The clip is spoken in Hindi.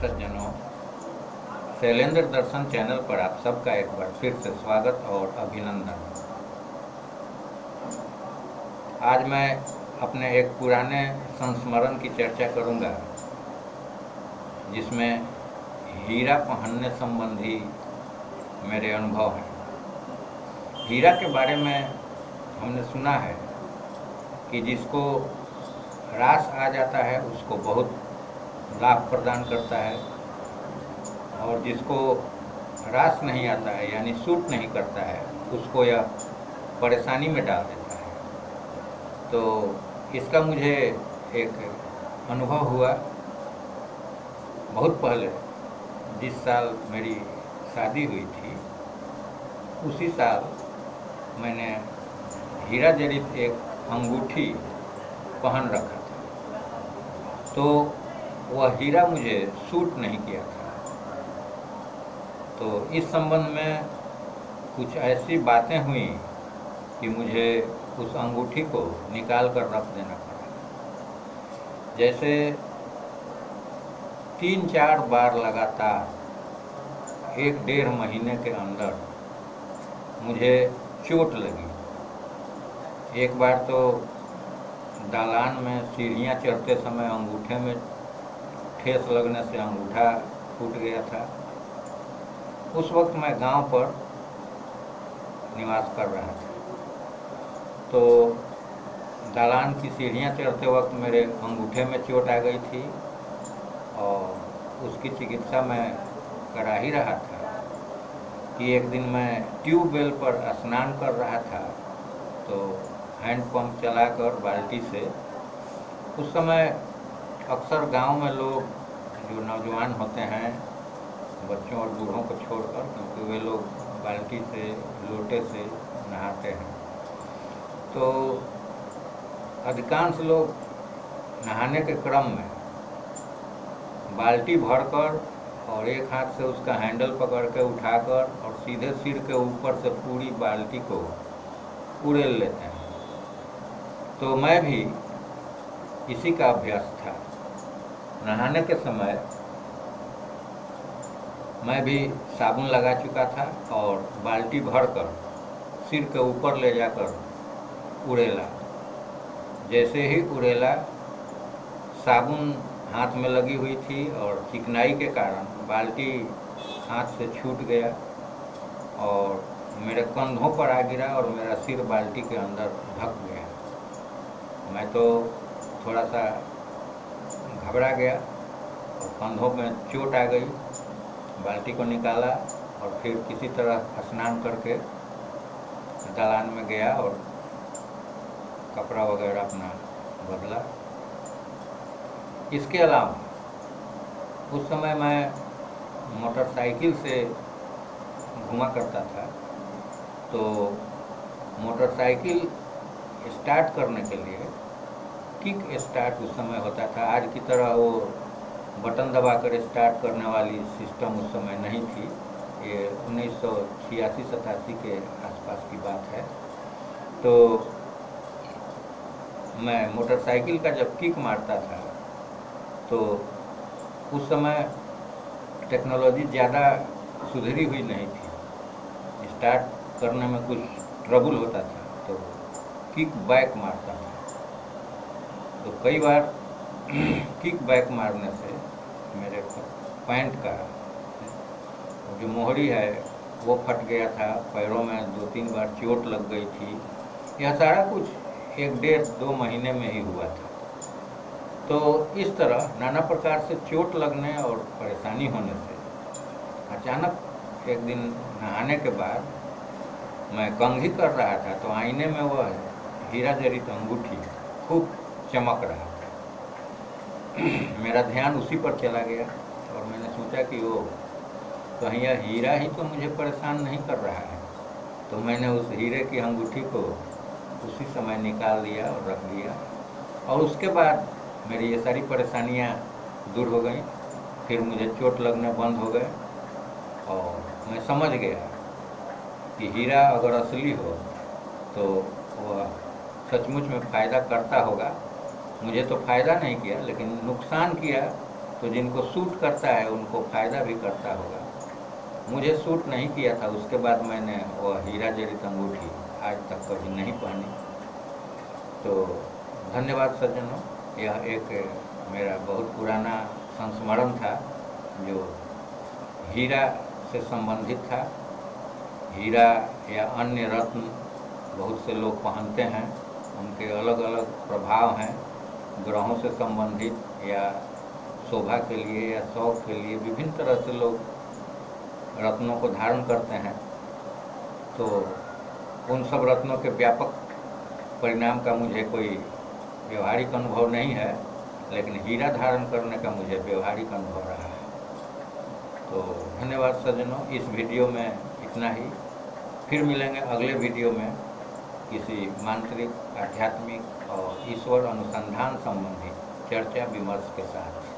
सज्जनों, शैलेंद्र दर्शन चैनल पर आप सबका एक बार फिर से स्वागत और अभिनंदन। आज मैं अपने एक पुराने संस्मरण की चर्चा करूंगा, जिसमें हीरा पहनने संबंधी मेरे अनुभव हैं। हीरा के बारे में हमने सुना है कि जिसको रास आ जाता है उसको बहुत लाभ प्रदान करता है, और जिसको रास नहीं आता है यानी सूट नहीं करता है उसको यह परेशानी में डाल देता है। तो इसका मुझे एक अनुभव हुआ बहुत पहले। जिस साल मेरी शादी हुई थी उसी साल मैंने हीरा जड़ित एक अंगूठी पहन रखा था, तो वह हीरा मुझे सूट नहीं किया था। तो इस संबंध में कुछ ऐसी बातें हुई कि मुझे उस अंगूठी को निकाल कर रख देना पड़ा। जैसे 3-4 बार लगातार 1-1.5 महीने के अंदर मुझे चोट लगी। एक बार तो दालान में सीढ़ियाँ चढ़ते समय अंगूठे में ठेस लगने से अंगूठा फूट गया था। उस वक्त मैं गांव पर निवास कर रहा था, तो दालान की सीढ़ियाँ चढ़ते वक्त मेरे अंगूठे में चोट आ गई थी और उसकी चिकित्सा मैं करा ही रहा था कि एक दिन मैं ट्यूबवेल पर स्नान कर रहा था, तो हैंडपंप चलाकर बाल्टी से, उस समय अक्सर गांव में लोग जो नौजवान होते हैं बच्चों और बूढ़ों को छोड़कर, क्योंकि वे लोग बाल्टी से लोटे से नहाते हैं, तो अधिकांश लोग नहाने के क्रम में बाल्टी भरकर और एक हाथ से उसका हैंडल पकड़ के उठाकर और सीधे सिर के ऊपर से पूरी बाल्टी को उड़ेल लेते हैं। तो मैं भी इसी का अभ्यास था। नहाने के समय मैं भी साबुन लगा चुका था और बाल्टी भरकर सिर के ऊपर ले जाकर उड़ेला। जैसे ही उड़ेला, साबुन हाथ में लगी हुई थी और चिकनाई के कारण बाल्टी हाथ से छूट गया और मेरे कंधों पर आ गिरा और मेरा सिर बाल्टी के अंदर ढक गया। मैं तो थोड़ा सा घबरा गया और कंधों में चोट आ गई। बाल्टी को निकाला और फिर किसी तरह स्नान करके दालान में गया और कपड़ा वगैरह अपना बदला। इसके अलावा उस समय मैं मोटरसाइकिल से घुमा करता था, तो मोटरसाइकिल स्टार्ट करने के लिए किक स्टार्ट उस समय होता था। आज की तरह वो बटन दबाकर स्टार्ट करने वाली सिस्टम उस समय नहीं थी। ये 1986-87 के आसपास की बात है। तो मैं मोटरसाइकिल का जब किक मारता था तो उस समय टेक्नोलॉजी ज़्यादा सुधरी हुई नहीं थी, स्टार्ट करने में कुछ ट्रबल होता था, तो किक बैक मारता था। तो कई बार किक बैक मारने से मेरे पैंट का जो मोहरी है वो फट गया था, पैरों में 2-3 बार चोट लग गई थी। यह सारा कुछ 1-1.5-2 महीने में ही हुआ था। तो इस तरह नाना प्रकार से चोट लगने और परेशानी होने से अचानक एक दिन नहाने के बाद मैं कंघी कर रहा था, तो आईने में वह हीरा जड़ित अंगूठी खूब चमक रहा था। मेरा ध्यान उसी पर चला गया और मैंने सोचा कि वो कहीं यह हीरा ही तो मुझे परेशान नहीं कर रहा है। तो मैंने उस हीरे की अंगूठी को उसी समय निकाल लिया और रख दिया, और उसके बाद मेरी ये सारी परेशानियां दूर हो गई। फिर मुझे चोट लगने बंद हो गए और मैं समझ गया कि हीरा अगर असली हो तो वह सचमुच में फ़ायदा करता होगा। मुझे तो फ़ायदा नहीं किया, लेकिन नुकसान किया तो जिनको सूट करता है उनको फ़ायदा भी करता होगा। मुझे सूट नहीं किया था, उसके बाद मैंने वह हीरा जड़ित अंगूठी आज तक कभी नहीं पहनी। तो धन्यवाद सज्जनों, यह एक मेरा बहुत पुराना संस्मरण था जो हीरा से संबंधित था। हीरा या अन्य रत्न बहुत से लोग पहनते हैं, उनके अलग अलग प्रभाव हैं, ग्रहों से संबंधित या शोभा के लिए या शौक के लिए विभिन्न तरह से लोग रत्नों को धारण करते हैं। तो उन सब रत्नों के व्यापक परिणाम का मुझे कोई व्यवहारिक अनुभव नहीं है, लेकिन हीरा धारण करने का मुझे व्यवहारिक अनुभव रहा है। तो धन्यवाद सज्जनों, इस वीडियो में इतना ही। फिर मिलेंगे अगले वीडियो में किसी मांत्रिक, आध्यात्मिक और ईश्वर अनुसंधान संबंधी चर्चा विमर्श के साथ।